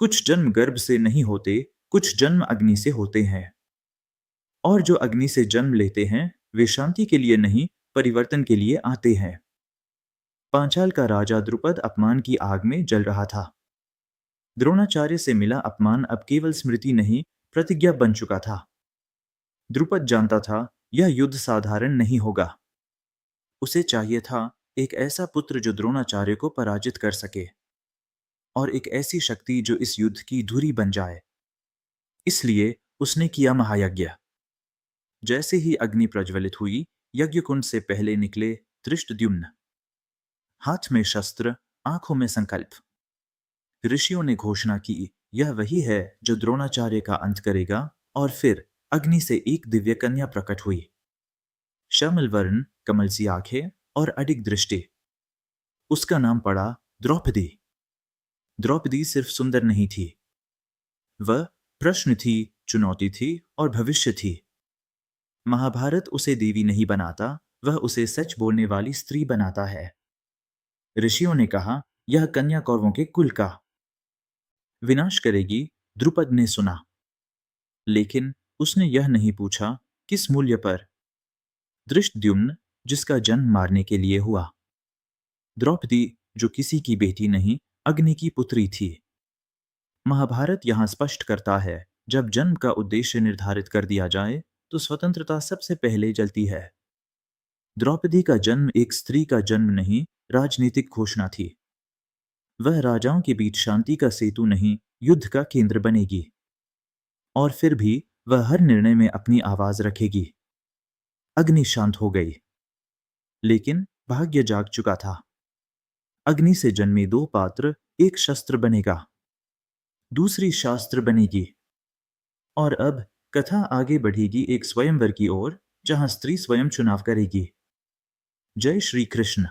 कुछ जन्म गर्भ से नहीं होते, कुछ जन्म अग्नि से होते हैं। और जो अग्नि से जन्म लेते हैं, वे शांति के लिए नहीं, परिवर्तन के लिए आते हैं। पांचाल का राजा द्रुपद अपमान की आग में जल रहा था। द्रोणाचार्य से मिला अपमान अब केवल स्मृति नहीं, प्रतिज्ञा बन चुका था। द्रुपद जानता था, यह युद्ध साधारण नहीं होगा। उसे चाहिए था एक ऐसा पुत्र जो द्रोणाचार्य को पराजित कर सके, और एक ऐसी शक्ति जो इस युद्ध की धुरी बन जाए। इसलिए उसने किया महायज्ञ। जैसे ही अग्नि प्रज्वलित हुई, यज्ञ कुंड से पहले निकले धृष्टद्युम्न। हाथ में शस्त्र, आंखों में संकल्प। ऋषियों ने घोषणा की, यह वही है जो द्रोणाचार्य का अंत करेगा। और फिर अग्नि से एक दिव्य कन्या प्रकट हुई। श्यामल वर्ण, कमल सी आंखें और अडिग दृष्टि। उसका नाम पड़ा द्रौपदी। द्रौपदी सिर्फ सुंदर नहीं थी, वह प्रश्न थी, चुनौती थी और भविष्य थी। महाभारत उसे देवी नहीं बनाता, वह उसे सच बोलने वाली स्त्री बनाता है। ऋषियों ने कहा, यह कन्या कौरवों के कुल का विनाश करेगी। द्रुपद ने सुना, लेकिन उसने यह नहीं पूछा, किस मूल्य पर। धृष्टद्युम्न, जिसका जन्म मारने के लिए हुआ। द्रौपदी, जो किसी की बेटी नहीं, अग्नि की पुत्री थी। महाभारत यहां स्पष्ट करता है, जब जन्म का उद्देश्य निर्धारित कर दिया जाए तो स्वतंत्रता सबसे पहले जलती है। द्रौपदी का जन्म एक स्त्री का जन्म नहीं, राजनीतिक घोषणा थी। वह राजाओं के बीच शांति का सेतु नहीं, युद्ध का केंद्र बनेगी। और फिर भी वह हर निर्णय में अपनी आवाज रखेगी। अग्नि शांत हो गई, लेकिन भाग्य जाग चुका था। अग्नि से जन्मे दो पात्र, एक शस्त्र बनेगा, दूसरी शास्त्र बनेगी। और अब कथा आगे बढ़ेगी एक स्वयंवर की ओर, जहां स्त्री स्वयं चुनाव करेगी। जय श्री कृष्ण।